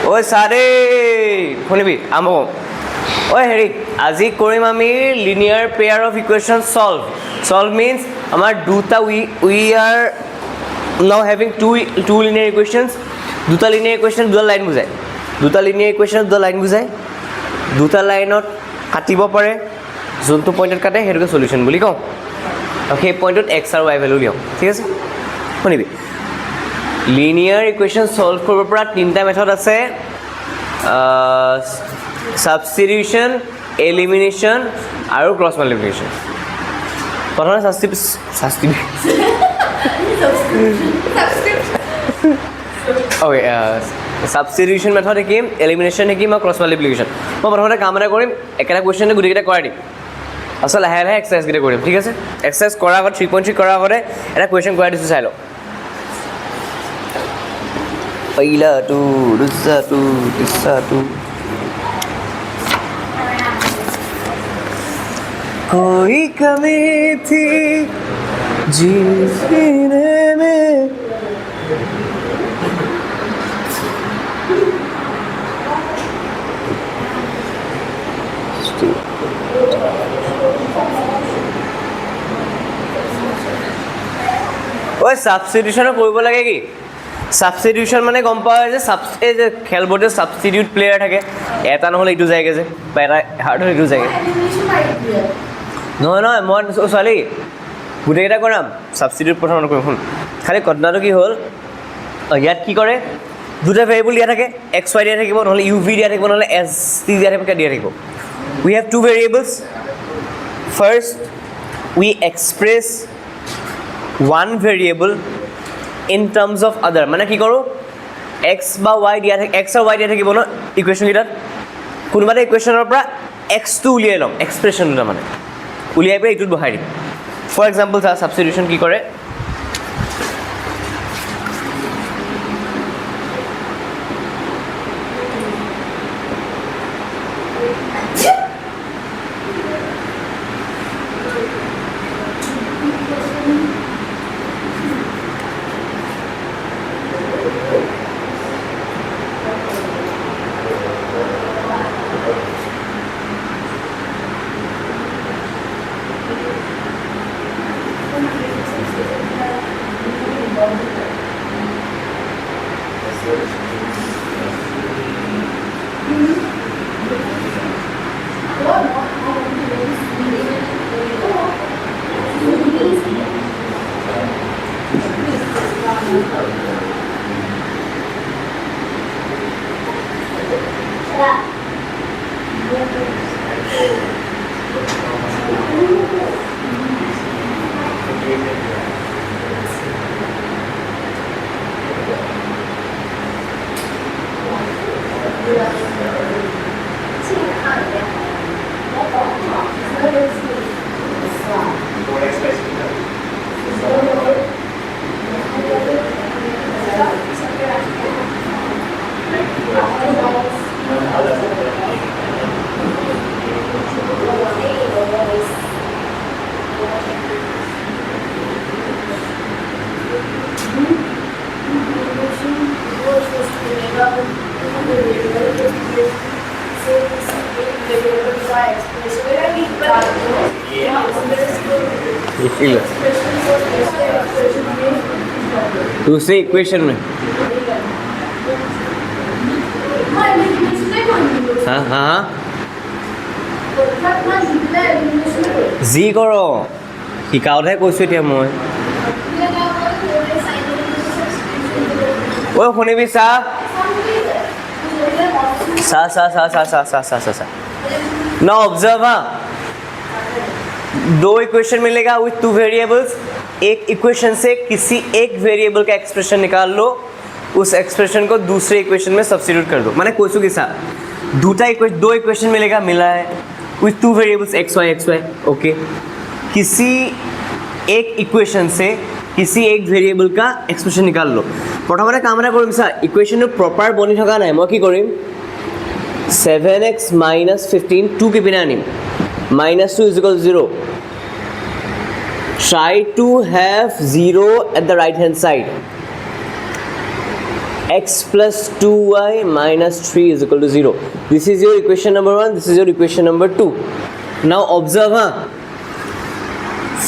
ঐ চাৰে শুনিবি আৰম্ভ কৰোঁ ঐ হেৰি আজি কৰিম আমি linear pair of equation solve means আমাৰ দুটা we are now having two linear equations দুটা লিনিয়াৰ ইকুৱেশ্যন দুটা লাইন বুজায় দুটা লিনিয়াৰ ইকুৱেশ্যন দুটা লাইন বুজায় দুটা লাইনত কাটিব পাৰে যোনটো পইণ্টত কাটে সেইটোকে সলিউশ্যন বুলি কওঁ আৰু সেই পইণ্টত এক্স আৰু ৱাই ভেলু দিওঁ ঠিক আছে শুনিবি লিনিয়াৰ ইকুৱেশ্যন সলভ কৰিব পৰা তিনিটা মেথড আছে সাবস্টিটিউশন এলিমিনেশ্যন আৰু ক্ৰছ মাল্টিপ্লিকেশ্যন প্ৰথমে অ'কে সাবস্টিটিউশন মেথড শিকিম এলিমিনেশ্যন শিকিম আৰু ক্ৰছ মাল্টিপ্লিকেশ্যন মই প্ৰথমতে কাম এটা কৰিম একেটা কুৱেশ্যনে গোটেইকেইটা কৰাই দিম আচলতে লাহে লাহে এক্সাৰচাইজকেইটা কৰিম ঠিক আছে এক্সাৰচাইজ কৰাৰ আগত 3.3 কৰাৰ আগতে এটা কুৱেশ্যন কৰাই দিছোঁ চাই লওঁ पहिलाটো দুসাটো তিসাটো कोई कमी थी जीने में ওই সাবস্টিটিউশন কৰিব লাগে কি সাবস্টিটিউশন মানে গম পায় যে এই যে খেলবোৰ্ডে সাবস্টিটিউট প্লেয়াৰ থাকে এটা নহ'লে ইটো যায়গৈ যে বা এটা হাৰ্ড হ'লে ইটো যায়গৈ নহয় মই ছোৱালী গোটেইকেইটা কৰাম ছাবষ্টিটিউট প্ৰথমতে কৰিম শুন খালি ঘটনাটো কি হ'ল ইয়াত কি কৰে দুটা ভেৰিয়েবল দিয়া থাকে এক্স ৱাই দিয়া থাকিব নহ'লে ইউ ভি দিয়া থাকিব নহ'লে এছ টি দিয়া থাকিব we have two variables first we express one variable in terms of other মানে কি কৰোঁ এক্স বা ৱাই দিয়া থাকে এক্স আৰু ৱাই দিয়া থাকিব ন ইকুৱেশ্যনকেইটাত কোনোবা এটা ইকুৱেশ্যনৰ পৰা এক্সটো উলিয়াই ল'ম এক্সপ্ৰেশ্যন দুটা মানে উলিয়াই পেলাই এইটোত বহাই দিম ফৰ এক্সাম্পল চা ছাবষ্টিটিউশ্যন কি কৰে दूसरे इक्वेशन में हाँ जी करो শিকাওঁতহে কৈছোঁ এতিয়া মই ঐ শুনিবি চা ना ऑब्जर्व हाँ दो इक्वेशन मिलेगा विथ टू वेरिएबल्स एक इक्वेशन से किसी एक वेरिएबल का एक्सप्रेशन निकाल लो उस एक्सप्रेशन को दूसरे इक्वेशन में सब्स्टिट्यूट कर दो मैंने कोसू के साथ दो इक्वेशन मिलेगा मिला है with two variables X Y okay किसी एक इक्वेशन से किसी एक वेरिएबल का एक्सप्रेशन निकाल लो प्रथमते काम এটা কৰিম ছা ইকুৱেশ্যনটো প্ৰপাৰ বনি থকা নাই মই কি কৰিম 7x minus 15 2 के बिना आनिम minus 2 is equal to 0 try to have 0 at the right hand side x plus 2y minus 3 is equal to 0. This is your equation number 1, this is your equation number 2. Now observe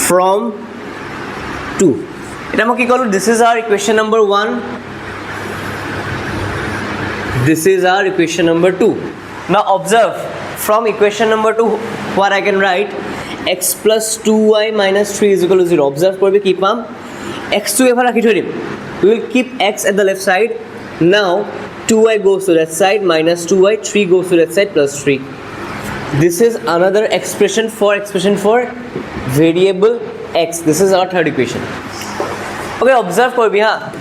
from 2. This is our equation number 1. This is our equation number 2. Now observe from equation number 2 what I can write, x plus 2y minus 3 is equal to 0. Observe korbe ki pam, x to ever rakhi thoi dim. We will keep x at the left side. Now 2y goes to that side, minus 2y, 3 goes to that side, plus 3. This is another expression for variable x. This is our third equation. Okay, observe korbi ha.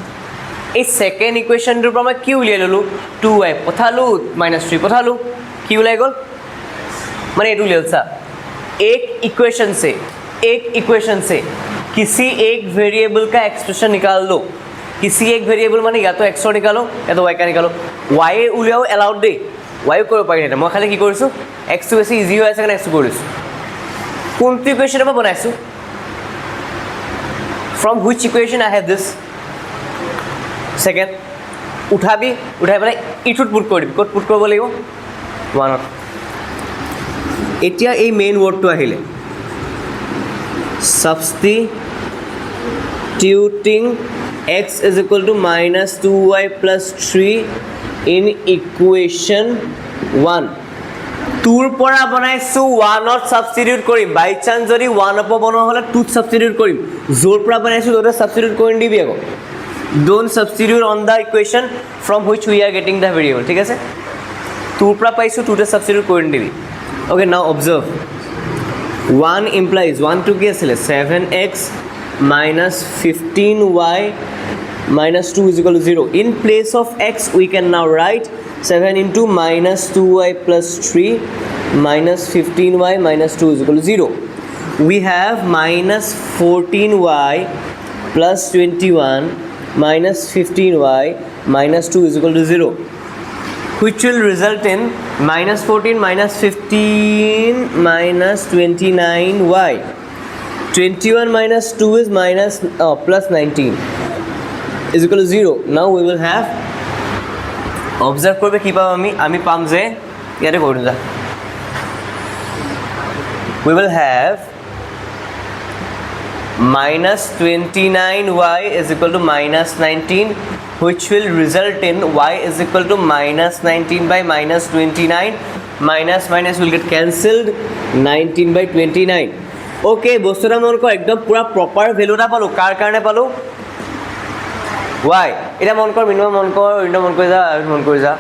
A second equation to from a q liye lolu 2y pothalu minus 3 pothalu q lai gol mane etu liye sa एक equation से किसी एक variable का expression निकाल दो. किसी एक variable माने या तो x निकालो या तो y का निकालो. y उलियाओ अलाउड दे, y কৰিব পাৰি না. মই খালি কি কৰিছো, x to বেছি ইজি হৈ আছে কাৰণে x to কৰিছো. কোনটো ইকুৱেশ্যন মই বনাইছো, from which equation I have this? Second, উঠাই পেলাই ইটোত পুট কৰি দিবি. ক'ত পুট কৰিব লাগিব, 1ত. এতিয়া এই মেইন ৱৰ্ডটো আহিলে, substituting x is equal to minus 2y plus 3 in equation 1. Tour পৰা বনাইছো 1ত সাবস্টিটিউট কৰিম. বাই চান্স যদি 1 ৰ পৰা বনোৱা হলে 2ত সাবস্টিটিউট কৰিম. জোৰ পৰা বনাইছো ততে সাবস্টিটিউট কৰি দিবি আকৌ. Don't substitute on the equation from which we are getting the variable. ঠিক আছে, টুৰ পৰা পাইছো 2তে সাবস্টিটিউট কৰি দিবি. Okay, now observe. 1 implies 1 to কি আছিলে 7x minus 15y minus 2 is equal to 0. In place of x we can now write 7 into minus 2y plus 3 minus 15y minus 2 is equal to 0. We have minus 14y plus 21 minus 15y minus 2 is equal to 0, which will result in minus 14 minus 15 minus 29y. 21 minus 2 is plus 19 is equal to 0. Now we will have, observe korbe ki pam ami pam je yate koru ja. We will have minus 29y is equal to minus 19, which will result in y is equal to minus 19 by minus 29. Minus minus will get cancelled, 19 by 29. Okay, বস্তুটা মন কৰ, একদম পুৰা proper ভ্যালুটা পালো. কাৰ কাৰণে পালো, y. এটা মন কৰ, মিনিমাম মন কৰ, ইন্টো মন কৰি যা.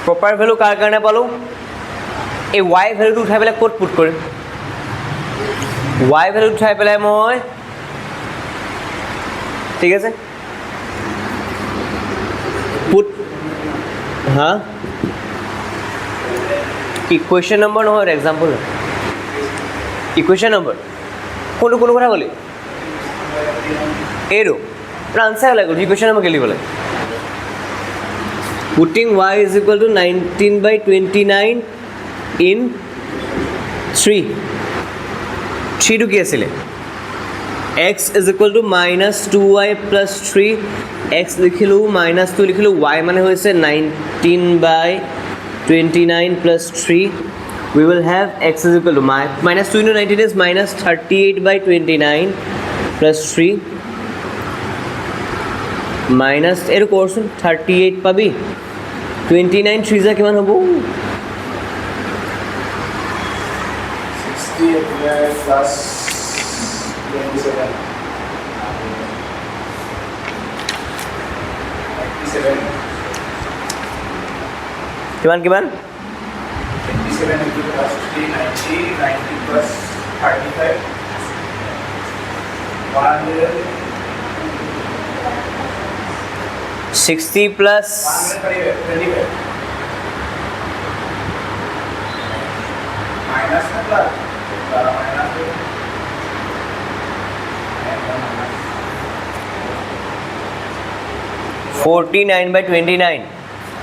প্ৰপাৰ ভ্যালু কাৰ কাৰণে পালো, এই y ভ্যালুটো উঠাই পেলাই ক'ত পুট কৰিম. y ভ্যালু উঠাই পেলাই মই, ঠিক আছে, পুট হ্যাঁ ইকুয়েশন নম্বৰ নহয়, এক্সাম্পল ইকুয়েশন নম্বৰ কোনটো কথা ক'লি এইটো আনসাৰ লাগো. ইকুয়েশন নম্বৰ কেলি বলে, putting y is equal to 19 by 29 in 3 টো কি আছিলে, x is equal to minus 2y plus 3. x লিখিলো, minus 2 লিখিলো, y মানে হৈছে 19 by 29 plus 3. We will have x is equal to minus 2 into 19 is minus 38 by 29 plus 3 minus এর কোর্সন 38 পাবি, 29 3 যা কিমান হ'ব, 68 plus 27 কিমান 27 into plus 3 90 plus 35 60 plus 125 minus plus 49 by 29.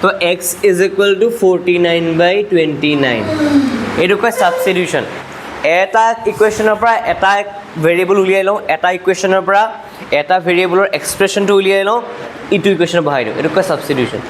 तो x is equal to 49 by 29. ये रुका substitution. এটা ইকুৱেশ্যনৰ পৰা এটা ভেৰিয়েবল উলিয়াই লওঁ, এটা ইকুৱেশ্যনৰ পৰা এটা ভেৰিয়েবলৰ এক্সপ্ৰেশ্যনটো উলিয়াই লওঁ, ইটো ইকুৱেশ্যনত বহাই দিওঁ, এইটো কয় ছাবষ্টিটিউশ্যন।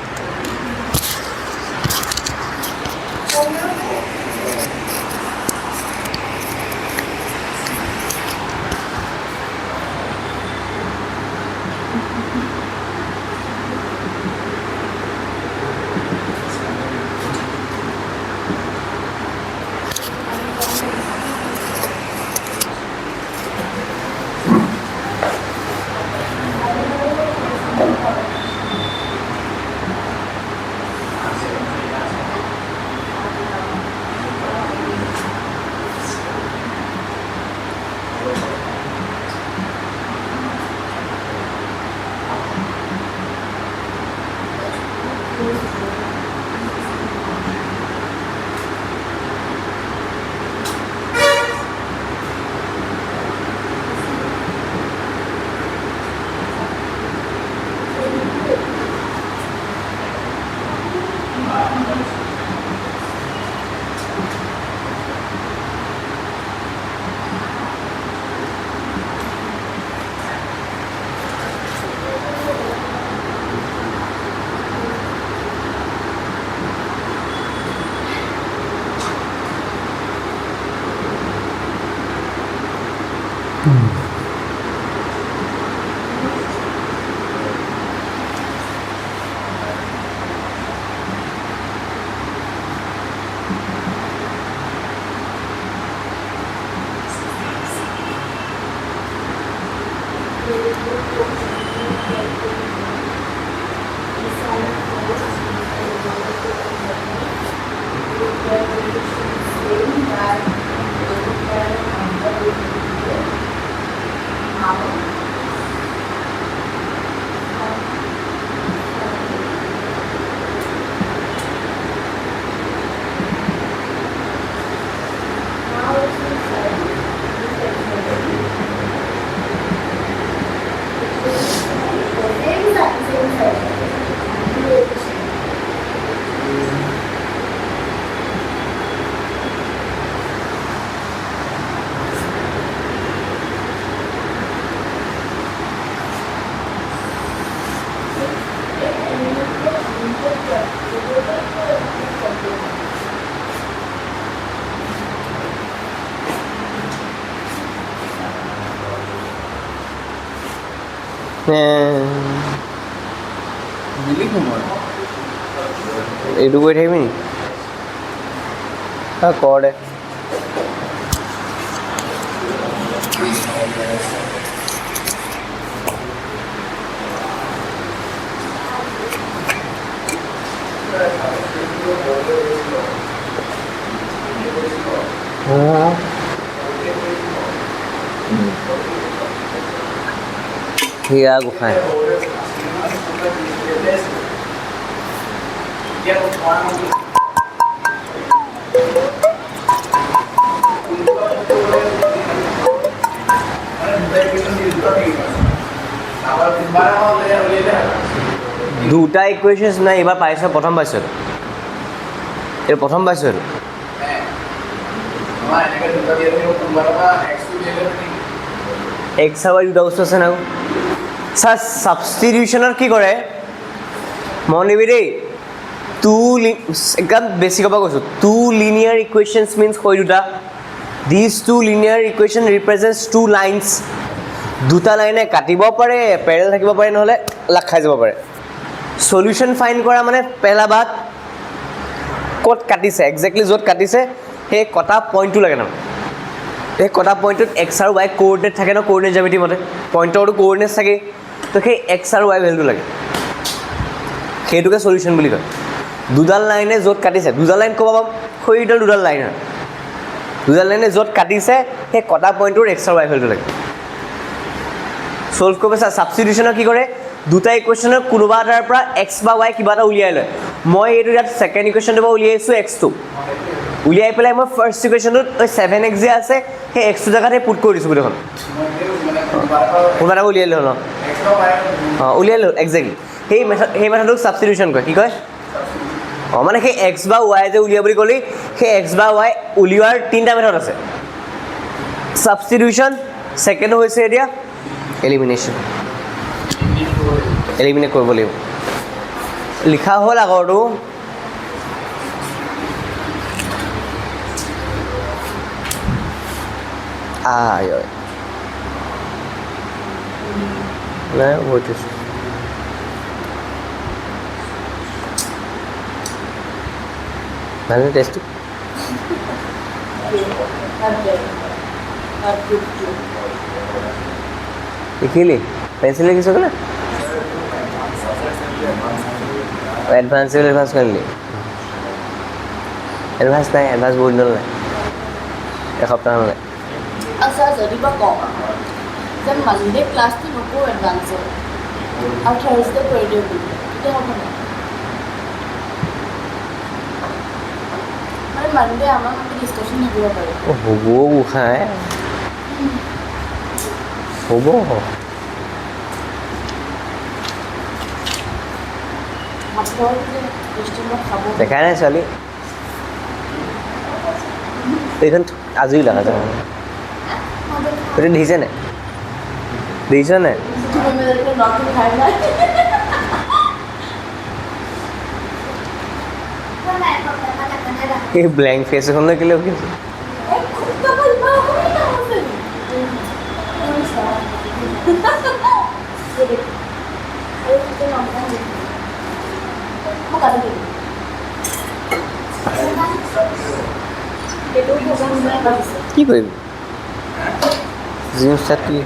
এইটো কৰি থাকিবি নি? কৰ দে। হিয়া গোসাঁই দুটা ইকুৱেশ্যনছ নাই, এইবাৰ পাইছোঁ, প্ৰথম পাইছোঁ এইটো প্ৰথম পাইছোঁ এইটো। এক্স আৰু দুটা বস্তু আছে না ছাৰ। ছাবষ্টিটিউশ্যনত কি কৰে মন দিবি দেই, একদম বেছিকৰ পৰা কৈছোঁ, টু লিনিয়াৰ ইকুৱেশ্যনছ মিনছ হৈ দুটা। This two linear equation represents two lines. দুটা লাইনে কাটিব পাৰে, পেৰেল থাকিব পাৰে, নহ'লে লাগ খাই যাব পাৰে। সলিউশ্যন ফাইণ্ড কৰা মানে পেহলা বাত ক'ত কাটিছে, একজেক্টলি য'ত কাটিছে সেই কটা পইণ্টটো লাগে ন। সেই কটা পইণ্টটোত এক্স আৰু ৱাই কোঅৰ্ডিনেট থাকে ন, কোঅৰ্ডিনেট জ্যামিতি মতে পইণ্টৰটো কোঅৰ্ডিনেট থাকে, তো সেই এক্স আৰু ৱাই ভেলুটো লাগে, সেইটোকে সলিউশ্যন বুলি কয়। দুডাল লাইনে য'ত কাটিছে, দুডাল লাইন ক'ব পাম, সেইডাল দুডাল লাইন হয়, দুডাল লাইনে য'ত কাটিছে সেই কটা পইণ্টটোৰ এক্স আৰু ৱাই ভেলুটো লাগে। সল্ভ কৰিব চা। ছাবষ্টিটিউশ্যনত কি কৰে, দুটা ইকুৱেশ্যনৰ কোনোবা এটাৰ পৰা এক্স বা ৱাই কিবা এটা উলিয়াই লয়। মই এইটো ইয়াত ছেকেণ্ড ইকুৱেশ্যনটোৰ পৰা উলিয়াইছোঁ এক্সটো, উলিয়াই পেলাই মই ফাৰ্ষ্ট ইকুৱেশ্যনটোত 7x যে আছে সেই এক্সটো জেগাতে পুট কৰি দিছোঁ গোটেইখন। কোনোবা এটা উলিয়াই লওঁ ন, অঁ উলিয়াই লওঁ একজেক্টলি। সেই মেথডটোক ছাবষ্টিটিউশ্যন কয়। কি কয়? অঁ মানে সেই এক্স বা ৱাই যে উলিয়াই বুলি ক'লি, সেই এক্স বা ৱাই উলিওৱাৰ তিনিটা মেথড আছে। ছাবষ্টিটিউশ্যন ছেকেণ্ড হৈছে এতিয়া এলিমিনেশ্যন এলিমিনেট কৰিব লাগিব লিখা হ'ল আগৰটো আয় নাই বুজিছোঁ ভালনে টেষ্টটো লিখিলি পেঞ্চিল লিখিছ কেনে এডভান্স কৰিলি এডভান্স নাই এডভান্স বহুত দিন নাই এসপ্তাহ নাই আচ্ছা যদি বা কওঁ যে মানডে ক্লাছটো নকৰোঁ এডভান্সত আৰু থাৰ্ছডে কৰি দিওঁ বুলি তেতিয়া হ'ব নাই মানে মানডে আমাৰ মানে ডিছকাশ্যন থাকিব পাৰে হ'ব গোসাঁই হ'ব মাছৰ যে ৰেষ্টুৰেণ্টত খাব দেখাই নাই ছোৱালী এইখন আজৰি লগা যায় সেইটো দেখিছে নাই দেখিছ নাই নতুন খাই নাই এই ব্লেংক ফেচ এখন লৈ কেলৈ উঠি আছে কি কৰিবি জিন্স চাৰ্ট কি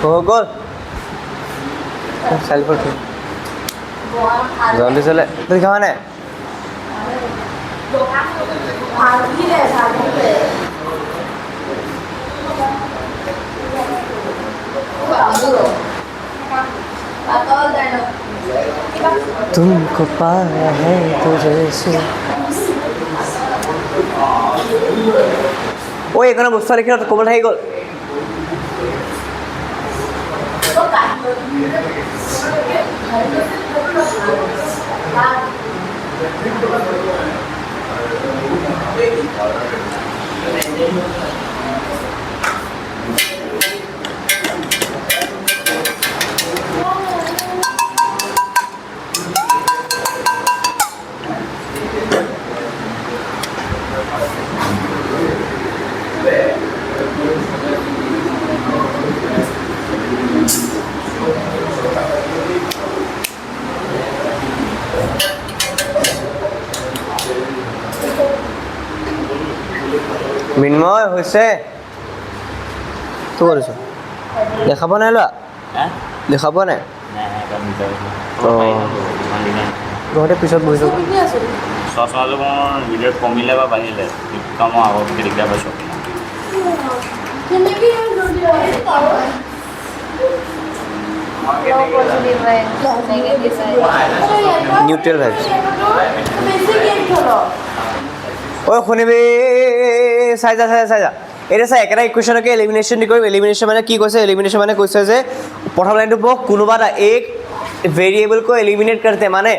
হৈ গ'ল চালি ফটো জলদি চলে তুই খাৱা নাই तुमको पाया है तुझे से ঐ এইখনৰ বস্তু লিখি ক'বলৈ থাকি গ'ল মিন্ময় হৈছে কি কৰিছ দেখা পোৱা নাই লোৱা দেখা পোৱা নাই ঘৰতে পিছত বহিছোঁ চশমাযোৰ মোৰ ভিডিঅ'ত কমিলে বা বাঢ়িলে মই আগতকৈ দিগদাৰ পাইছোঁ নিউট্ৰেল ভাইবছ ঐ শুনিবি চাই যা এতিয়া চাই একেটা ইকুৱেশ্যনকে এলিমিনেশ্যন দি কৰিম এলিমিনেশ্যন মানে কি কৈছে এলিমিনেশ্যন মানে কৈছে যে প্ৰথম লাইনটো পঢ়ক কোনোবা এটা এক ভেৰিয়েবলকৈ এলিমিনেট কৰোঁতে মানে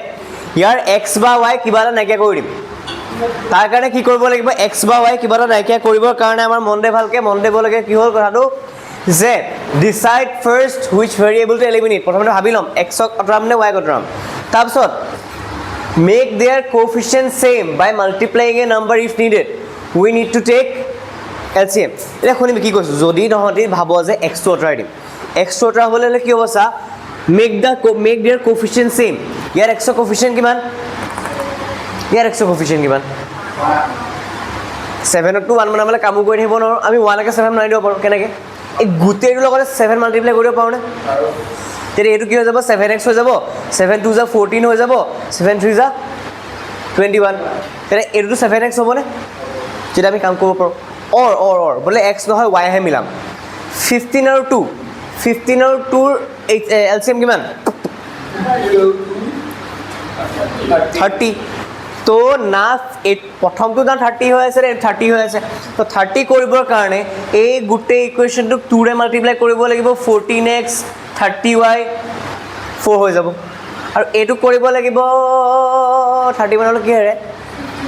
ইয়াৰ এক্স বা ৱাই কিবা এটা নাইকিয়া কৰি দিম তাৰ কাৰণে কি কৰিব লাগিব এক্স বা ৱাই কিবা এটা নাইকিয়া কৰিবৰ কাৰণে আমাৰ মন দিব লাগে কি হ'ল কথাটো যে decide first which variable two eliminate প্ৰথমতে ভাবি ল'ম এক্সক আঁতৰাম নে ৱাইক আঁতৰাম তাৰপিছত make their coefficient same by multiplying a number if needed we need to take LCM এতিয়া শুনিবি কি কৈছোঁ যদি তহঁতি ভাব যে এক্সটো আঁতৰাই দিম এক্সটো আঁতৰাবলৈ হ'লে কি হ'ব চা মেক দেয়াৰ কোফিচিয়েণ্ট ছেইম ইয়াৰ এক্সৰ কোফিচিয়েণ্ট কিমান ইয়াৰ এক্সৰ কোফিচিয়েণ্ট কিমান 7ত 1 বনাবলৈ কামো কৰি থাকিব নোৱাৰোঁ আমি 1লৈকে 7 বনাই দিব পাৰোঁ কেনেকৈ এই গোটেইটোৰ লগতে 7 মাল্টিপ্লাই কৰিব পাৰোঁনে তেতিয়া এইটো কি হৈ যাব 7x হৈ যাব 7 2 যা 14 হৈ যাব 7 3 যা 21 তেতিয়া এইটোতো 7x হ'বনে যেতিয়া আমি কাম কৰিব পাৰোঁ অৰ বোলে x নহয় y হে মিলাম 15 আৰু 2 15 আৰু 2ৰ LCM কিমান 30 তো না প্ৰথমটো না 30 হৈ আছে 30 হৈ আছে তো 30 কৰিবৰ কাৰণে এই গোটেই ইকুৱেশ্যনটোক 2ৰে মাল্টিপ্লাই কৰিব লাগিব 14x 30y 4 হৈ যাব আৰু এইটো কৰিব লাগিব 30 বনাবলৈ কি হেৰে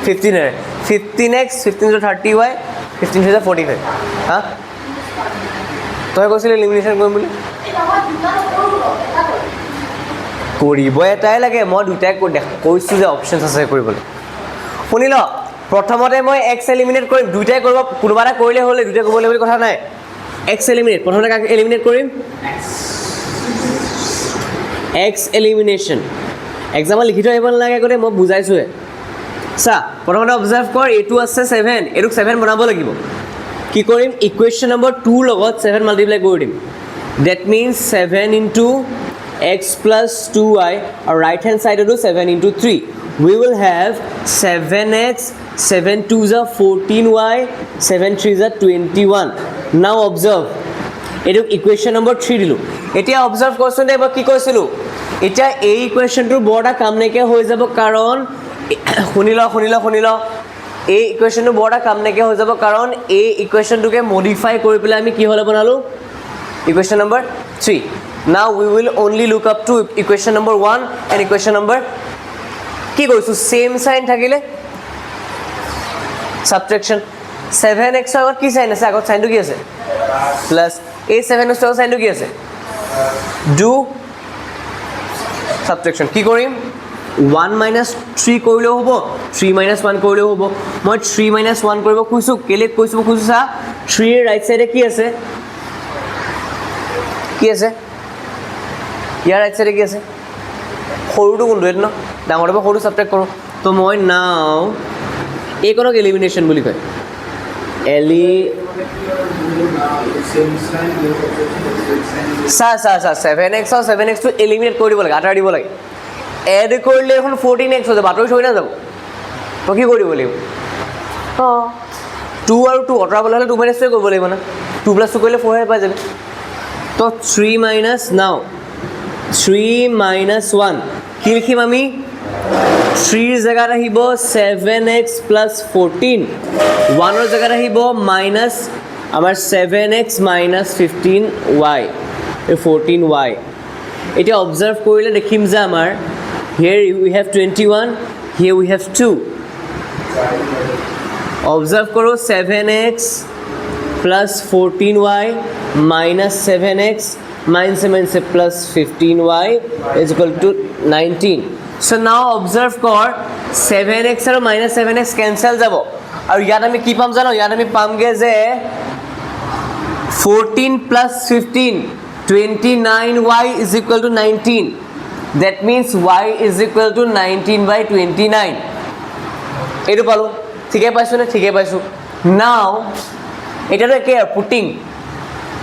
15 হেৰে 15x 15 30y 15 হৈছে 45 হা তই কৈছিলি এলিমিনেশ্যন কৰিম বুলি কৰিব এটাই লাগে মই দুটাই কৈছোঁ যে অপশ্যনছ আছে কৰিবলৈ শুনি ল প্ৰথমতে মই এক্স এলিমিনেট কৰিম দুইটাই কৰিব কোনোবা এটা কৰিলে হ'লে দুইটাই কৰিব লাগিব বুলি কথা নাই এক্স এলিমিনেট প্ৰথমতে কাক এলিমিনেট কৰিম এক্স এলিমিনেশ্যন এক্সামত লিখি থৈ আহিব নালাগে আগতে মই বুজাইছোঁহে চা প্ৰথমতে অবজাৰ্ভ কৰ এইটো আছে 7 এইটোক 7 বনাব লাগিব কি কৰিম ইকুৱেশ্যন নম্বৰ 2 লগত 7 মাল্টিপ্লাই কৰি দিম that means 7 into x plus 2y or right hand side of 7 into 3 we will have 7x 7 2s are 14y 7 3s are 21 now observe etu equation number 3 dilu etia observe korson de ba ki koisilu etia ei equation tur borda kam neke hoi jabo karon hunilo ei equation tur borda kam neke hoi jabo karon ei equation tu ke modify kori pele ami ki hole banalu equation number 3 now we will only look up to equation number 1 and equation number কি কৈছো same sign থাকিলে subtraction 7x এর আগত কি sign আছে আগত সাইনটো কি আছে প্লাস এই 7 এর সাইনটো কি আছে ডু সাবট্রাকশন কি কৰিম 1 minus 3 কৰিলেও হ'ব 3 minus 1 কৰিলেও হ'ব মই 3 minus 1 কৰিব খুজিছো কেলে কৈছো সা 3 এৰ ৰাইট সাইডে কি আছে ইয়াৰ ৰাইট সাইডে কি আছে সৰুটো কোনটো এটো ন ডাঙৰ পৰা সৰু সাবট্ৰেক্ট কৰোঁ তো মই নাও এইকণক এলিমিনেশ্যন বুলি কয় চা 7x আৰু 7x টো এলিমিনেট কৰি দিব লাগে আঁতৰাই দিব লাগে এড কৰিলে এখন 14x হৈ যাব আঁতৰি থৈ নাযাব তো কি কৰিব লাগিব অঁ 2 আৰু 2 আঁতৰাবলৈ হ'লে 2 minus 2 কৰিব লাগিব না 2 plus 2 কৰিলে 4 হে পাই যাবে তো 3 minus নাও 3 minus 1 কি লিখিম আমি 3 জেগাত আহিব 7x plus 14 1 ৰ জেগাত আহিব মাইনাস আমাৰ 7x minus 15y 14y এতিয়া অবজাৰ্ভ কৰিলে দেখিম যে আমাৰ here we have 21 here we have 2 observe কৰো 7x plus 14y minus 7x minus 7 plus 15y is equal to 19 so now observe kor 7x আৰু minus 7x cancel যাব আৰু ইয়াত আমি কি পাম জানো ইয়াত আমি পামগে যে 14 plus 15 29y is equal to 19 that means y is equal to 19 by 29 এইটো পালো ঠিকে পাইছো না ঠিকে পাইছো now এটা কি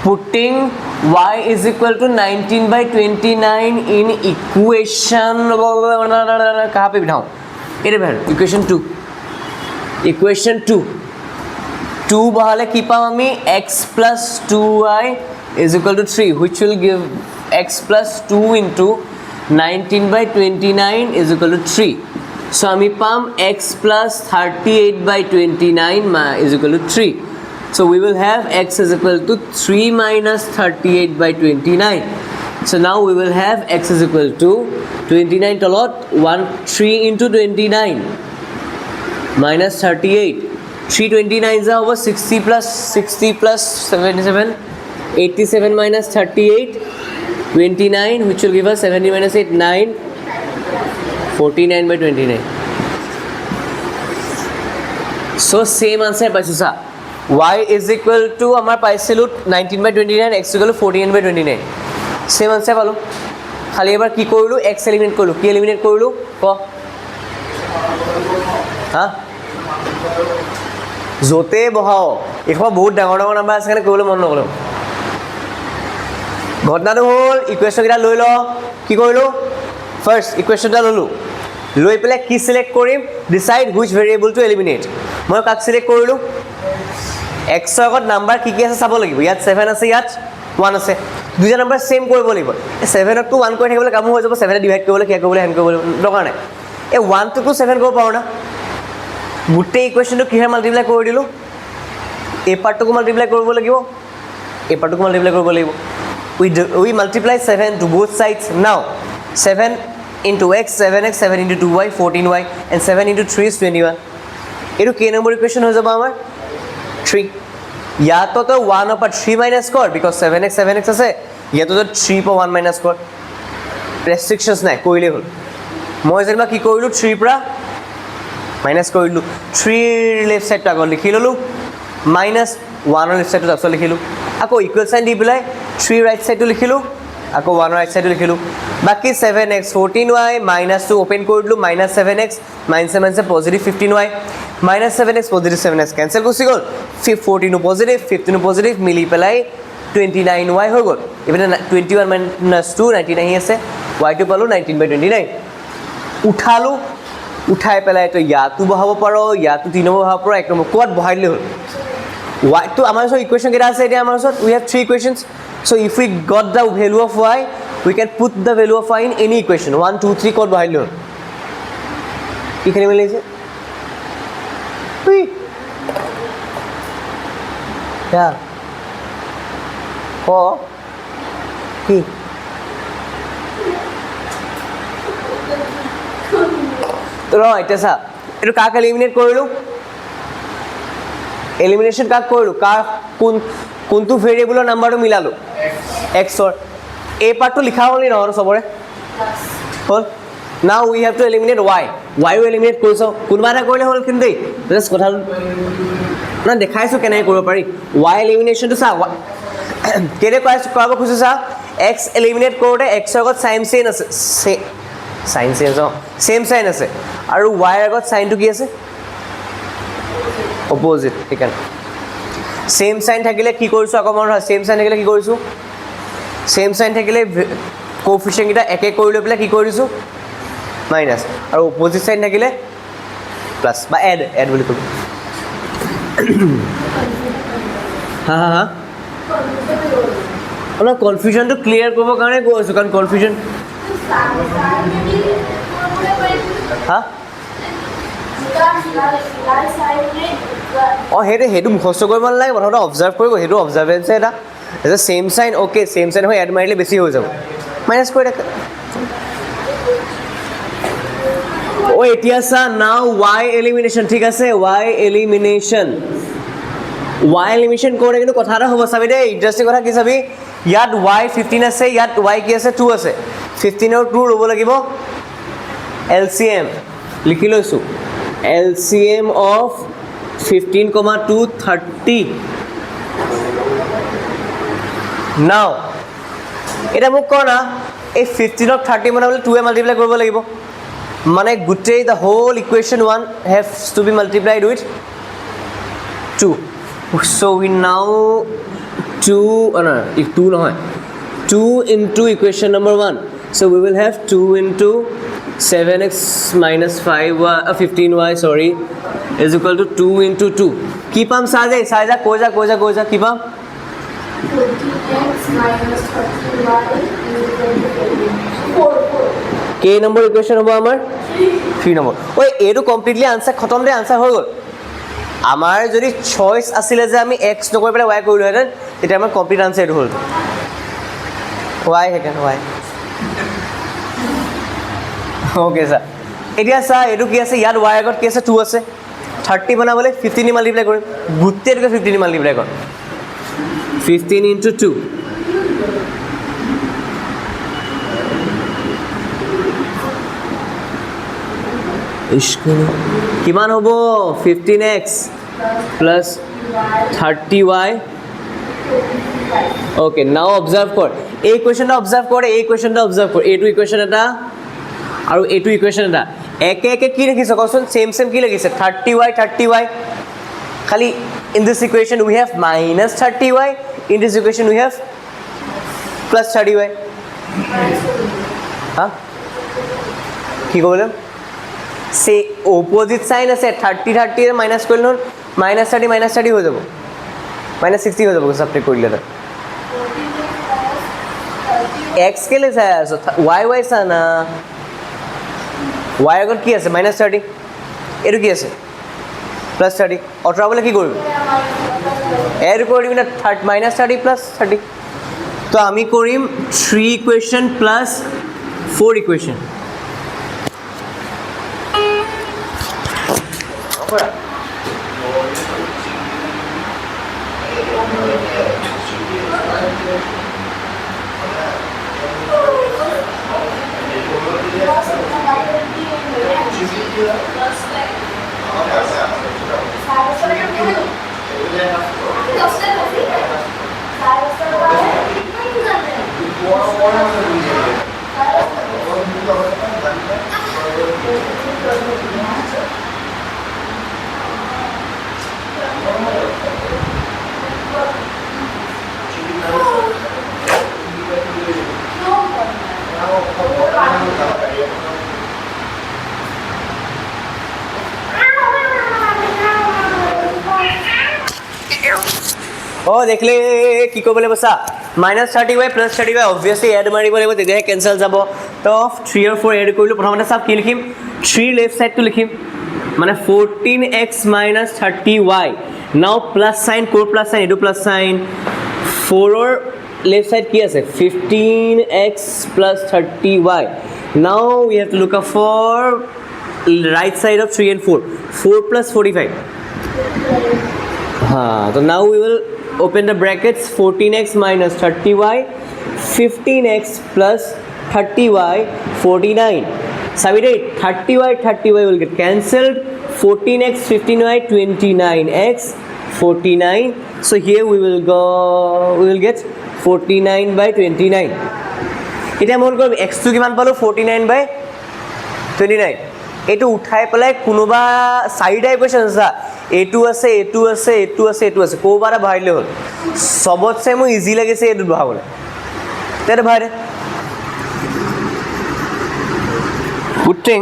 putting y is equal to 19 by 29 in equation कहाँ पे बिठाऊं इधर बैठ equation 2 बहाले की पाऊँ हमें x plus 2y is equal to 3 which will give x plus 2 into 19 by 29 is equal to 3 so हमें पाऊँ x plus 38 by 29 is equal to 3 so we will have x is equal to 3 minus 38 by 29 so now we will have x is equal to 29 tolot 3 into 29 minus 38 329 is over 60 plus 77 87 minus 38 29 which will give us 70 minus 8 9 49 by 29 so same answer by Susa y is equal to আমাৰ পাইছিলোঁ 19/29 x equal to 14/29 same answer পালোঁ খালি এবাৰ কি কৰিলোঁ x eliminate কৰিলোঁ কি eliminate কৰিলোঁ ক হা য'তে বহাও এইখন বহুত ডাঙৰ ডাঙৰ নাম্বাৰ আছে কাৰণে কৰিবলৈ মন নগ'লেও ঘটনাটো হ'ল ইকুৱেশ্যনকেইটা লৈ ল কি কৰিলোঁ ফাৰ্ষ্ট ইকুৱেশ্যনটা ল'লোঁ লৈ পেলাই কি চিলেক্ট কৰিম decide which variable two eliminate মই কাক চিলেক্ট কৰিলোঁ এক্সৰ আগত নাম্বাৰ কি আছে চাব লাগিব ইয়াত 7 আছে ইয়াত 1 আছে দুইটা নাম্বাৰ ছেম কৰিব লাগিব এই 7টো 1 কৰি থাকিবলৈ কামো হৈ যাব 7 ডিভাইড কৰিবলৈ কি কৰিবলৈ হেন কৰিবলৈ দৰকাৰ নাই এই 1টোতো 7 কৰিব পাৰোঁ না গোটেই ইকুৱেশ্যনটো কিহে মাল্টিপ্লাই কৰি দিলোঁ এই পাৰ্টটোকো মাল্টিপ্লাই কৰিব লাগিব এই পাৰ্টটোকো মাল্টিপ্লাই কৰিব লাগিব we multiply 7 to both sides now 7 into x 7x 7 into 2y 14y and 7 into 3 is 21 এইটো কে নম্বৰ ইকুৱেশ্যন হৈ যাব আমাৰ 3 ইয়াতো তো 1 পৰা 3 মাইনাছ কৰ বিকজ 7x 7x আছে ইয়াতো তো 3 পৰা 1 মাইনাছ কৰ ৰেষ্ট্ৰিকশ্যনছ নাই কৰিলেই হ'ল মই যেনিবা কি কৰিলোঁ 3 পৰা মাইনাছ কৰিলোঁ 3 লেফ্ট ছাইডটো আগত লিখি ল'লোঁ মাইনাছ 1 লেফ্ট ছাইডটো তাৰপিছত লিখিলোঁ আকৌ ইকুৱেল চাইন দি পেলাই 3 ৰাইট ছাইডটো লিখিলোঁ আকৌ 1 ৰাইট ছাইডটো লিখিলোঁ বাকী 7x 14y মাইনাছটো অ'পেন কৰি দিলোঁ minus 7x minus positive 15y minus 7x positive 7x cancel গুচি গ'ল 14ও পজিটিভ 15ও পজিটিভ মিলি পেলাই 29y হৈ গ'ল এইপিনে 21 মাইনাছ 2 19 আহি আছে yটো পালোঁ 19/29 উঠালোঁ উঠাই পেলাই তো ইয়াতো বহাব পাৰোঁ ইয়াতো 3 নম্বৰ বহাব পাৰোঁ 1 নম্বৰ ক'ত বহাই দিলে হ'ল y to আমাৰ ওচৰত ইকুৱেশ্যন কেইটা আছে এতিয়া আমাৰ ওচৰত we have 3 equations so if we got the value of y we can put the value of y in any equation 1 2 3 ক'ত বহাই দিলে হ'ল কি খেলি মেলি আছে क्या ক কি ৰ এতিয়া চা এইটো কাক এলিমিনেট কৰিলোঁ এলিমিনেশ্যন কাক কৰিলোঁ কাৰ কোনটো ভেৰিয়েবলৰ নাম্বাৰটো মিলালোঁ এক্সৰ এই পাৰ্টটো লিখা হ'লেই নহয় চবৰে হ'ল now we have to eliminate ৱাইও এলিমিনেট কৰিছ কোনোবা এটা কৰিলে হ'ল কিন্তু দেই জাষ্ট কথা না দেখাইছোঁ কেনেকৈ কৰিব পাৰি ৱাই এলিমিনেশ্যনটো চা কেনে কৰাব খুজিছোঁ চা এক্স এলিমিনেট কৰোঁতে এক্সৰ আগত চাইন চেইন আছে চাইন চেইন ছেইম চাইন আছে আৰু ৱাইৰ আগত চাইনটো কি আছে অপজিট সেইকাৰণে ছেইম চাইন থাকিলে কি কৰিছোঁ আকৌ মনত হয় ছেইম চাইন থাকিলে কি কৰিছোঁ ছেইম চাইন থাকিলে কোফিচিয়েণ্টকেইটা একে কৰি লৈ পেলাই কি কৰি দিছোঁ মাইনাছ আৰু অপজিট চাইন থাকিলে প্লাছ বা এড বুলি ক'ব হা হা হা অলপ কনফিউজনটো ক্লিয়াৰ কৰিবৰ কাৰণে কৈ আছোঁ কাৰণ কনফিউজন হা অঁ সেইটো মুখস্থ কৰিব নালাগে প্ৰথমতে অবজাৰ্ভ কৰিব সেইটো অবজাৰ্ভেঞ্চ এটা same sign okay same sign হৈ এড মাৰিলে বেছি হৈ যাব মাইনাছ কৰি থাকে অ' এতিয়া চা নাও ৱাই এলিমিনেশ্যন ঠিক আছে ৱাই এলিমিনেশ্যন কৰোঁতে কিন্তু কথা এটা হ'ব চাবি দেই ইণ্টাৰেষ্টিং কথা কি চাবি ইয়াত ৱাই 15 আছে ইয়াত ৱাই কি আছে 2 আছে 15 আৰু 2 ল'ব লাগিব LCM লিখি লৈছোঁ LCM of 15, 2 30 নাও এটা মোক ক না এই 15ক 30 বনাবলৈ 2 মাল্টিপ্লাই কৰিব লাগিব মানে গোটেই the whole equation 1 haves to be multiplied with 2 so we now 2 নহয় 2 into equation number 1 so we will have 2 into 7x minus 15y sorry is equal to 2 into 2 কি পাম সাজা কৈ যা কি পাম 14x minus 30y is equal to 4 K number equation হ'ব আমাৰ 3 নম্বৰ ঐ এইটো কমপ্লিটলি আনসাৰ খতম দে আনসাৰ হৈ গ'ল আমাৰ যদি চইচ আছিলে যে আমি x নকৰি পেলাই y কৰিলোহেঁতেন তেতিয়া আমাৰ কমপ্লিট আনসাৰ এইটো হ'ল y সেইকাৰণে y অ'কে ছাৰ এতিয়া চা এইটো কি আছে ইয়াত y আগত কি আছে 2 আছে 30 বনাবলৈ 15 দি মাল্টিপ্লাই কৰিম গোটেইটোকে 15 দি মাল্টিপ্লাই কৰিম 15 into 2 কিমান হ'ব 15x plus 30y okay now observe কৰ এই কোৱেশ্চনটা observe কৰ এই কোৱেশ্চনটা observe কৰ এইটো ইকুৱেশ্যন এটা আৰু এইটো ইকুৱেশ্যন এটা একে একে কি লিখিছে কোৱেশ্চন সেম কি লিখিছে 30y খালি in this equation we have minus 30y in this equation we have plus 30y হা কি ক'লে সে অপোজিট সাইন আছে 30 এর মাইনাস কৰিলে মাইনাস 30 হৈ যাব মাইনাস 60 হৈ যাব সাবট্ৰেক্ট কৰিলে এটা x के लिए চাই আছো y চানা y আগত কি আছে মাইনাস 30 এটো কি আছে প্লাস 30 অতৰাবলে কি কৰিবি এৰ কৰিবি না মাইনাস 30 প্লাস 30 তো আমি কৰিম 3 ইকুৱেশ্যন প্লাস 4 ইকুৱেশ্যন ओ देखले কি ক'বলে বসা -30y + 30y obviously এড মাৰিব লাগিব তেতিয়া কেনসেল যাব তো 3 और 4 এড কৰিলো প্ৰথমতে সব কি লিখিম 3 লেফট সাইড তো লিখিম মানে 14x - 30y নাও প্লাস সাইন কোৰ প্লাস সাইন এডু প্লাস সাইন 4 और लेफ्ट साइड কি আছে 15x + 30y now we have to look up for right side of 3 and 4 4 + 45 हाँ तो now we will open the brackets 14x - 30y 15x + 30y 49 sabi 30y will get cancelled 14x 15y 29x 49 so here we will get 49/29 এটা মন কৰব x two কিমান পালো 49/29 এটো উঠাই পেলাই কোনোবা সাইড ইকুৱেশ্যন আছে এটু আছে কোবাৰা ভাইলে হল সবতছে মই ইজি লাগিছে এটো ভাবলে তেৰে ভাইৰে পুটিং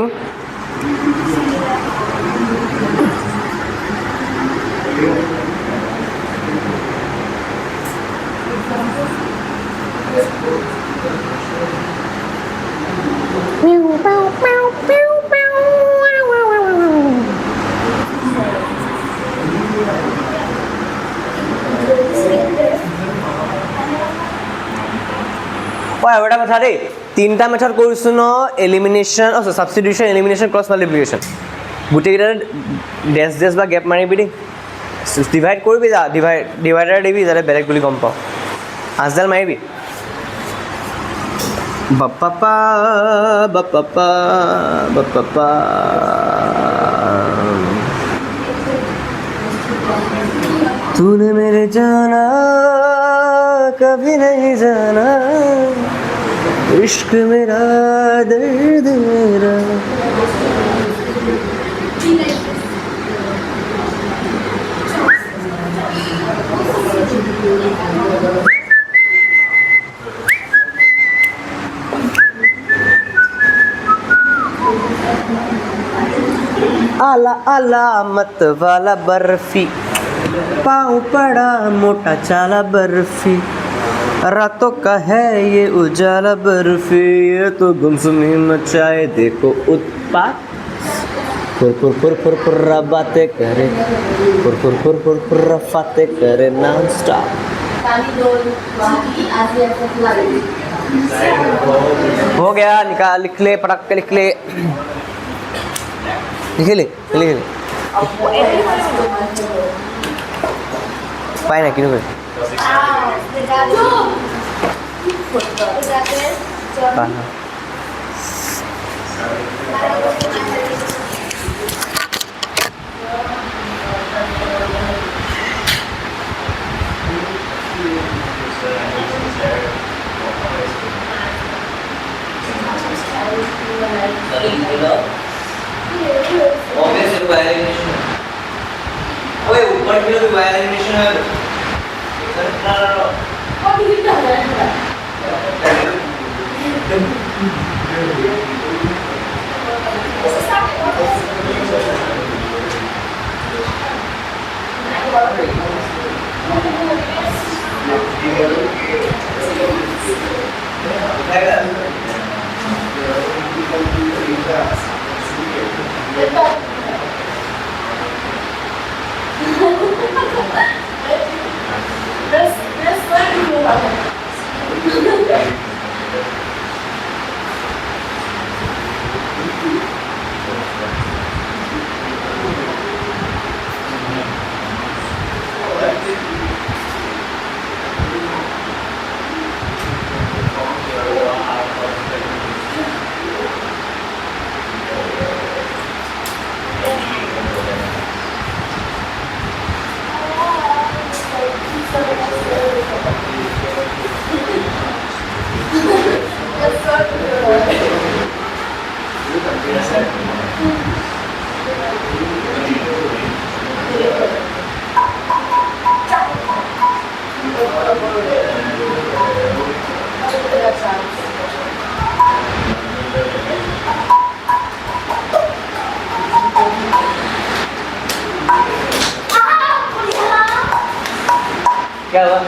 এটা কথা দেই তিনটা মেথড কৰিছো ন elimination substitution elimination cross multiplication গুটেকেইটা ডেস বা গ্যাপ মাৰিবি দেই ডিভাইড কৰিবি যা ডিভাইডাৰ দিবি যাতে বেলেগ বুলি গম পাও আজদাল মাৰিবি বাপ্পা तूने मेरे जाना कभी नहीं जाना इश्क मेरा दर्द मेरा आला आला मत वाला बर्फी पाँव पड़ा मोटा चाला बर्फी रातों का है ये उजाला बर्फी ये तो गुमसुमी मचाए देखो उत्पात पुर बातें करे पुर बातें करे नॉन स्टॉप हो गया निकाल लिख ले पटक के लिख ले पाए ना किनु करे What will be wire animation have? No. What do you do? क्या हुआ?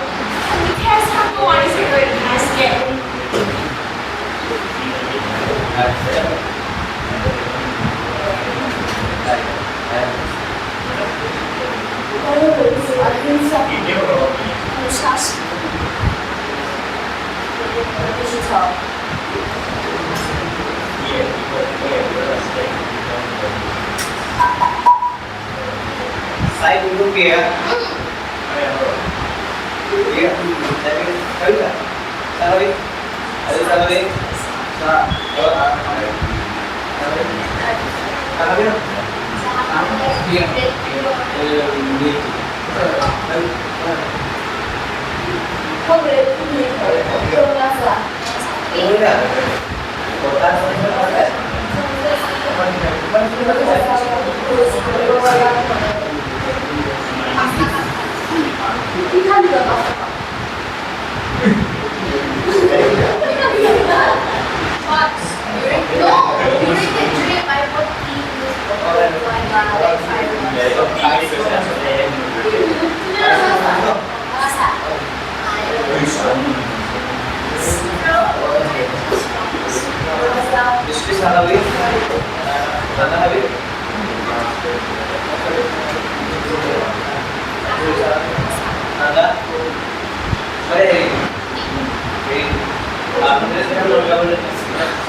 Saya dulu kia. Iya, tapi kali tak? Sahabat, ada sahabat. Sahabat. Iya. Istri sahabat, sahabat. Ada, baik. आपने इसमें लोग क्या बोले?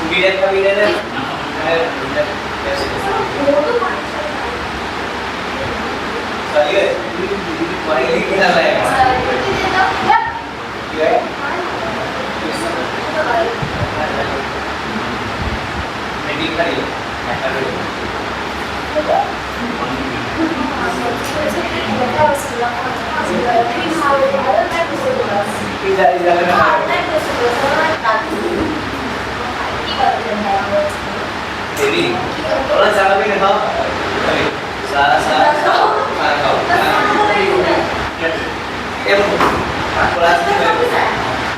वीडियो का वीडियो है। चलिए, मारी लिखने वाला है। क्या है? मीटिंग करिए। Jadi, orang cara ini kau, salah kau. Em, aku lagi.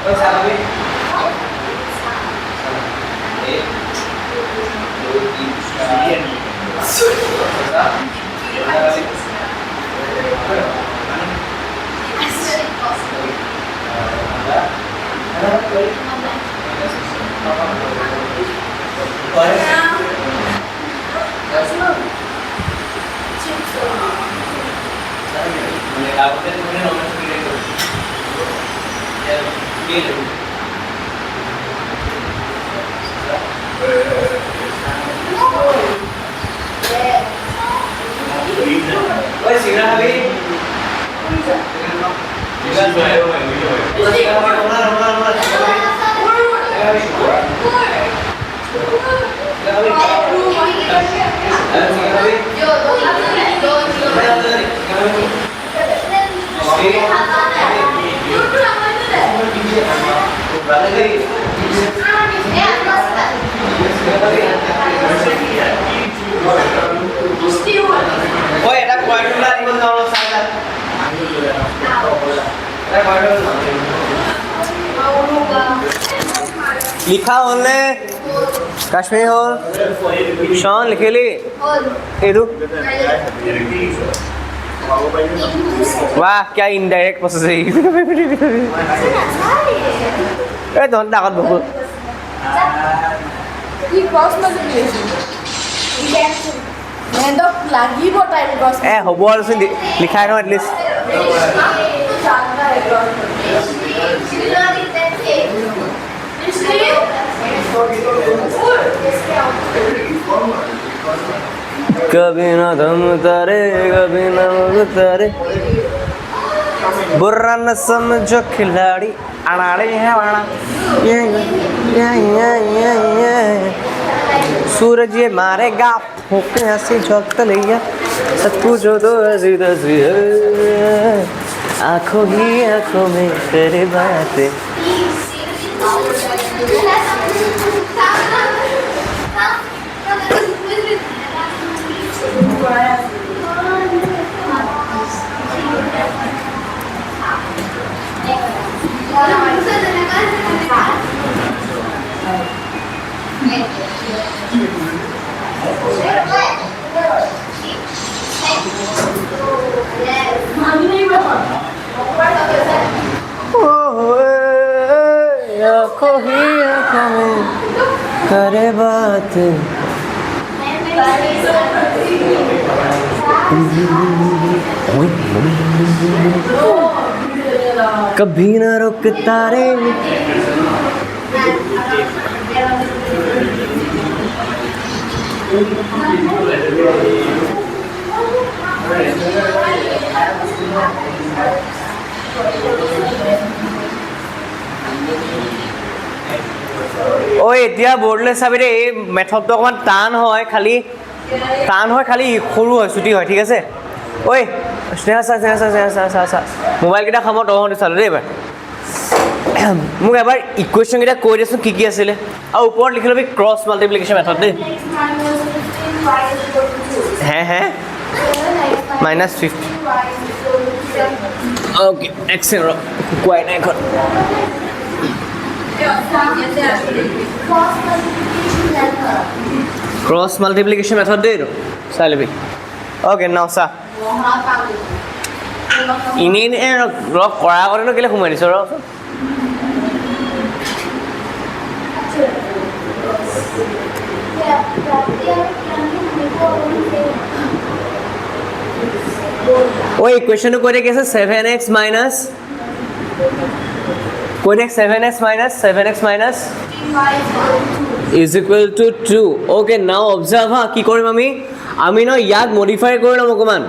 Orang cara ini. Oi, segera Habib. Oi, ada kuat juga di bawah sana. লিখা হ'লনে কাশ্মীৰ হ'ল শ্বন লিখিলি এইটো वाह क्या इनडायरेक्ट प्रोसेस है ए तहन डाकत बहुत কি ক্রস মাল্টিপ্লিকেশন মেন্ডক লাগিব টাইম ক্রস ए হ'ব আৰু লিখাই ন এটলিষ্ট कभी ना दम तारे कभी ना तारे बुरा न समझो खिलाड़ी अड़ाड़े है वाड़ा सूरज ये मारेगा होके हंसी झोंकता लिया सब कुछ तो हंसी हंसी आंखों ही आंखों में तेरी बातें आंखों ही आंखों में करे बात कभी ना रुकता रे ঐ এতিয়া বৰ্ডলে চাবি দেই এই মেথডটো অকণমান টান হয় খালি সৰু হয় ছুটি হয় ঠিক আছে ঐ স্নেহা চা মোবাইলকেইটা খামত তহঁতে চালোঁ দেই এবাৰ মোক এবাৰ ইকুৱেশ্যনকেইটা কৈ দেচোন কি আছিলে আৰু ওপৰত লিখি ল'বি ক্ৰছ মাল্টিপ্লিকেশ্যন মেথড দেই হে -50 অ'কে এক্সেল ৰ কোৱাই নাই এখন क्रॉस मल्टीप्लिकेशन मेथड दे दो चाल भी ओके नाउ सा इने रक करा करे न केले घुमाइ दिस र ओ इक्वेशन को करे कैसे 7x माइनस कोई 7x minus is equal to 2 okay now observe ha ki korim ami no yak modify kori lom okoman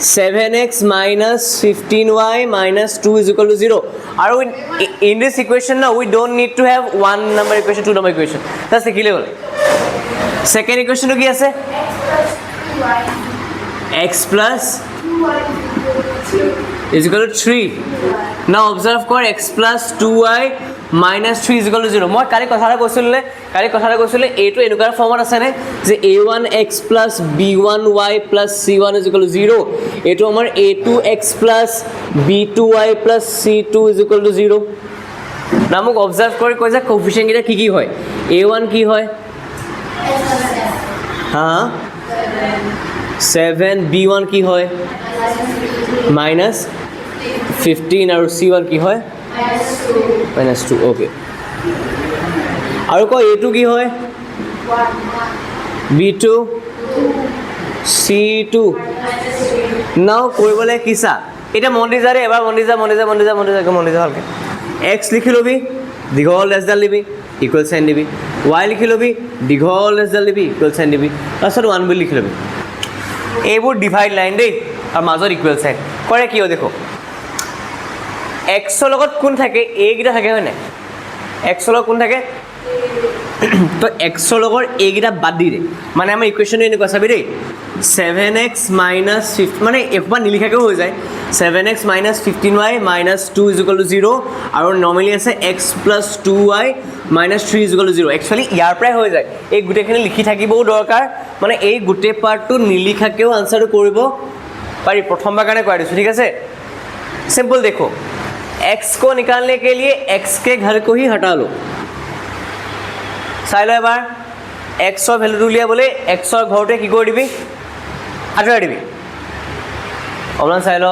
7x minus 15y minus 2 is equal to 0 aru in this equation now we don't need to have one number equation two number equation that's the clear second equation to ki ase x plus 2y is equal to 3 now observe core x plus 2y minus 3 is equal to 0 মই কালি কথাটা কৈছিলে a2 এনেকুৱা ফৰ্মত আছে নে যে a1x plus b1y plus c1 is equal to 0 এটো আমাৰ a2x plus b2y plus c2 is equal to 0 না মোক observe কৰি কৈ যে কোএফিচিয়েন্ট কেইটা কি হয় a1 কি হয় হ্যাঁ 7 b1 কি হয় minus 15 আৰু c1 কি হয় -2 okay আৰু কো a2 কি হয় b2 c2 নাও কৰিবলে কিসা এটা মন্দিজাৰে এবাৰ মন্দিজা ভালকে x লিখি লবি দীঘল লেস দাল লিবি ইকুয়াল সাইন দিবি y লিখি লবি দীঘল লেস দাল লিবি ইকুয়াল সাইন দিবি তাৰছত 1 বুলি লিখি লবি এইবোৰ ডিভাইড লাইন দেই আৰু মাজৰ ইকুয়াল সাইন কৰে কিও দেখো x লগত কোন থাকে a গিটা থাকে হয় না x লগত কোন থাকে তো x লগত a গিটা বাদ দি দে মানে আমাৰ ইকুয়েশন এনেকুৱা চাবি দেই 7x minus 50 মানে একবাৰ নিলিখাকে হৈ যায় 7x minus 15y minus 2 is equal to 0 আৰু নরমালি আছে x plus 2y minus 3 is equal to 0 actually ইয়াৰ পৰাই হৈ যায় এই গুটেখিনি লিখি থাকিবও দৰকাৰ মানে এই গুটে পাৰ্টটো নিলিখাকেও আনসাৰটো কৰিব পাৰি প্ৰথমবাৰ কাৰণে কৈ দিছো ঠিক আছে सिंपल देखो, x को निकालने के लिए x के घर को ही हटा लो। চাই লো এবাৰ xৰ ভ্যালুটো উলিয়াবলৈ xৰ ঘৰটোৱে কি কৰি দিবি, আঁতৰাই দিবি। অকণমান চাই ল,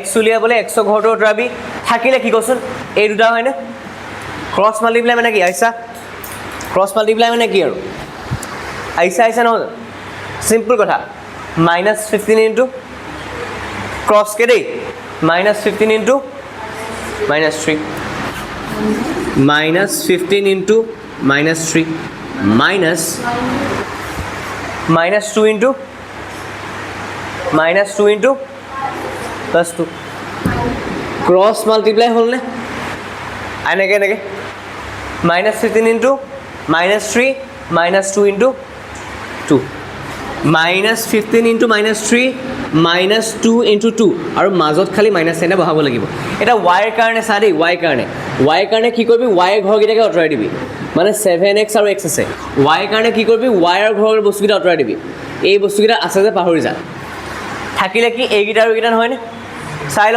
x উলিয়াবলৈ xৰ ঘৰটো আঁতৰাবি, থাকিলে কি কচোন এই দুটা হয়নে, ক্ৰছ মাল্টিপ্লাই মানে কি আহিছা, ক্ৰছ মাল্টিপ্লাই মানে কি আৰু আহিছা নহয়, চিম্পল কথা, -15 ইনটু ক্ৰছকে দেই, -15 into -3, -15 into -3 -2 into +2 cross multiply হ'লনে, এনেকৈ -15 ইনটু -3 -2 ইনটু 2, -15 ইনটু -3 -2 ইনটু 2 আৰু মাজত খালি -10 বহাব লাগিব। এটা y ৰ কাৰণে চা দেই, y ৰ কাৰণে কি কৰিবি, y ৰ ঘৰকেইটাকে আঁতৰাই দিবি, মানে 7x আৰু x আছে, y ৰ কাৰণে কি কৰিবি, y ৰ ঘৰৰ বস্তুকেইটা আঁতৰাই দিবি, এই বস্তুকেইটা আছে যে পাহৰি যা, থাকিলে কি এইকেইটা আৰু এইকেইটা নহয়নে, চাই ল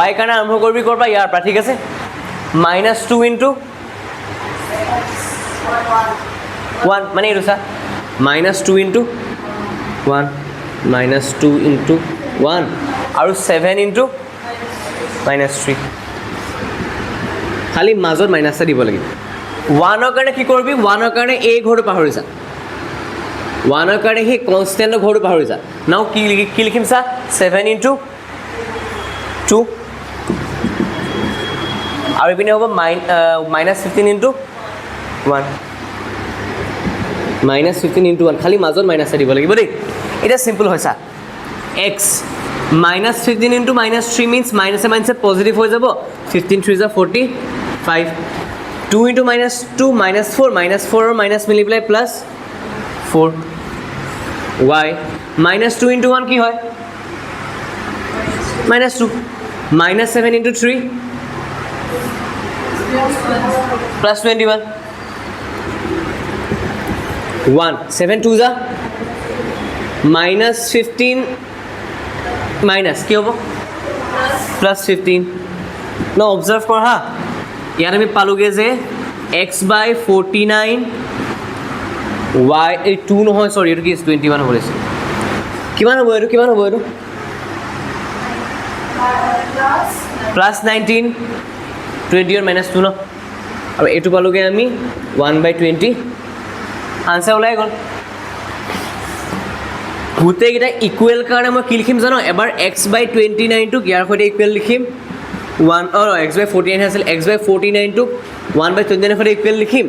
y কাৰণে আৰম্ভ কৰিবি ক'ৰ পৰা, ইয়াৰ পৰা, ঠিক আছে, -2 ইনটু 1 মানে এইটো চা, -2 ইনটু 1 -2 ইনটু 1 আৰু 7 ইনটু -3, খালি মাজত মাইনাছ এটা দিব লাগিব। 1ৰ কাৰণে কি কৰিবি, 1ৰ কাৰণে এই ঘৰটো পাহৰি যা, 1ৰ কাৰণে সেই কনষ্টেণ্টৰ ঘৰটো পাহৰি যা। নাও কি লিখিম চা, 7 ইনটু 2 আৰু এইপিনে হ'ব -15 ইনটু 1, -15 ইনটু 1, খালি মাজত মাইনাছ এটা দিব লাগিব দেই। এতিয়া চিম্পল হয় চা, x -15 ইনটু -3 মিনছ মাইনাছে পজিটিভ হৈ যাব, 15 3 = 45, 2 ইনটু -2 -4 -4 মাইনাছ মিলিপ্লাই +4, y -2 ইনটু 1 কি হয়, -2, -7 ইনটু 3 +21, 1 7 2 যা -15 মাইনাছ কি হ'ব, +15, ন অবজাৰ্ভ কৰ হা, ইয়াত আমি পালোগৈ যে x/49 y এই 2 নহয়, চৰি এইটো কি 21 হ'ব লাগিছিল, কিমান হ'ব এইটো +19, 20 আৰু -2 ন, আৰু এইটো পালোগৈ আমি 1/20, আনচাৰ ওলাই গ'ল। গোটেইকেইটা ইকুৱেল কাৰণে মই কি লিখিম জানো, এবাৰ x/29টোক ইয়াৰ সৈতে ইকুৱেল লিখিম, x/49 আছিল, x/49টোক 1/29ৰ সৈতে ইকুৱেল লিখিম,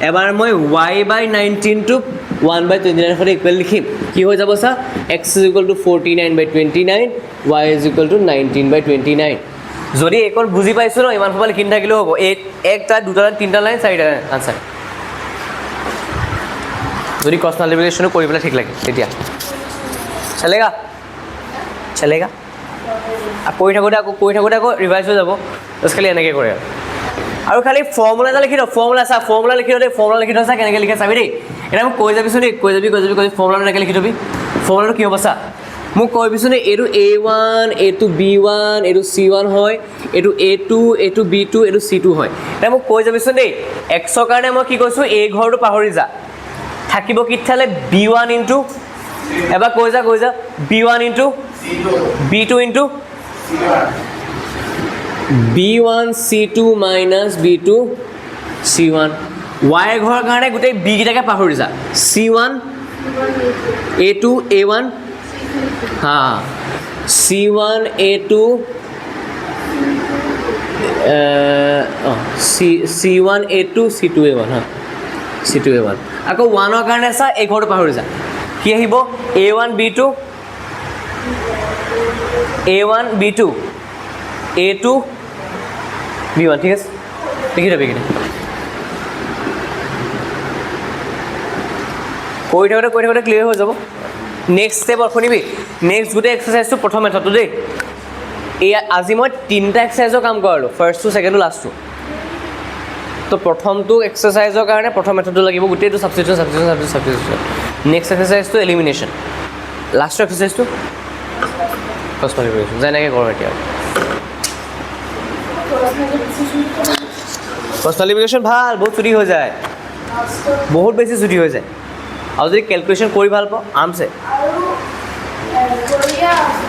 এবাৰ মই y/19টোক 1/29ৰ সৈতে ইকুৱেল লিখিম, কি হৈ যাব চা, x = 49/29, y = 19/29। যদি এইকণ বুজি পাইছোঁ ন, ইমান সময় লিখি থাকিলেও হ'ব, একটা দুটা তিনিটা লাইন চাৰিটা লাইন আনচাৰ, যদি ক্ৰছ মাল্টিপ্লিকেশ্যনো কৰি পেলাই ঠিক লাগে তেতিয়া চলেগা কৰি থাকোঁতে আকৌ ৰিভাইজ হৈ যাব, জাষ্ট খালি এনেকৈ কৰে আৰু খালি ফৰ্মুলা এটা লিখি থ, ফৰ্মুলা লিখি থ চা কেনেকৈ লিখে চাবি দেই, এতিয়া মোক কৈ যাবিচোন দেই, কৈ যাবি ফৰ্মুলাটো এনেকৈ লিখি থবি, ফৰ্মুলাটো কি হ'ব চা, মোক কৈবিচোন এইটো A1, এইটো B1, এইটো C1 হয়, এইটো A2, এইটো B2, এইটো C2 হয়, এতিয়া মোক কৈ যাবিচোন দেই, এক্সৰ কাৰণে মই কি কৈছোঁ, এই ঘৰটো পাহৰি যা, থাকিব কি থালে B1 ইনটু, এবাৰ কৈ যা B1 into B2 into B1 C2 minus B2 C1, y ঘৰৰ কাৰণে গোটেই b কেইটাকে পাহৰি যা, C1 A2 A1 হা, C1 A2 C1 A2 C2 A1 হা, C2 A1, আকৌ 1ৰ কাৰণে চা এই ঘৰটো পাহৰি যা, কি আহিব A1 B2 A2 B1, ঠিক আছে, লিখি থবি এইকেইটা, কৈ থাকোঁতে ক্লিয়াৰ হৈ যাব। নেক্সট ষ্টেপ শুনিবি, নেক্সট গোটেই এক্সাৰচাইজটো প্ৰথম মেথডটো দেই, এয়া আজি মই 3টা এক্সাৰচাইজৰ কাম কৰালোঁ, ফাৰ্ষ্টটো ছেকেণ্ডটো লাষ্টটো, তো প্ৰথমটো এক্সাৰচাইজৰ কাৰণে প্ৰথম মেথডটো লাগিব, গোটেইটো ছাবষ্টিটিউশ্যন, নেক্সট এক্সাৰচাইজটো এলিমিনেশ্যন, লাষ্টৰ এক্সাৰচাইজটো ক্ৰছ মাল্টিপ্লিকেশ্যন যেনেকৈ কৰোঁ এতিয়া ক্ৰছ মাল্টিপ্লিকেশ্যন ভাল বহুত ছুটি হৈ যায় বহুত বেছি ছুটি হৈ যায় আৰু যদি কেলকুলেশ্যন কৰি ভাল পাওঁ আৰামছে আৰু কৰিয়া আছে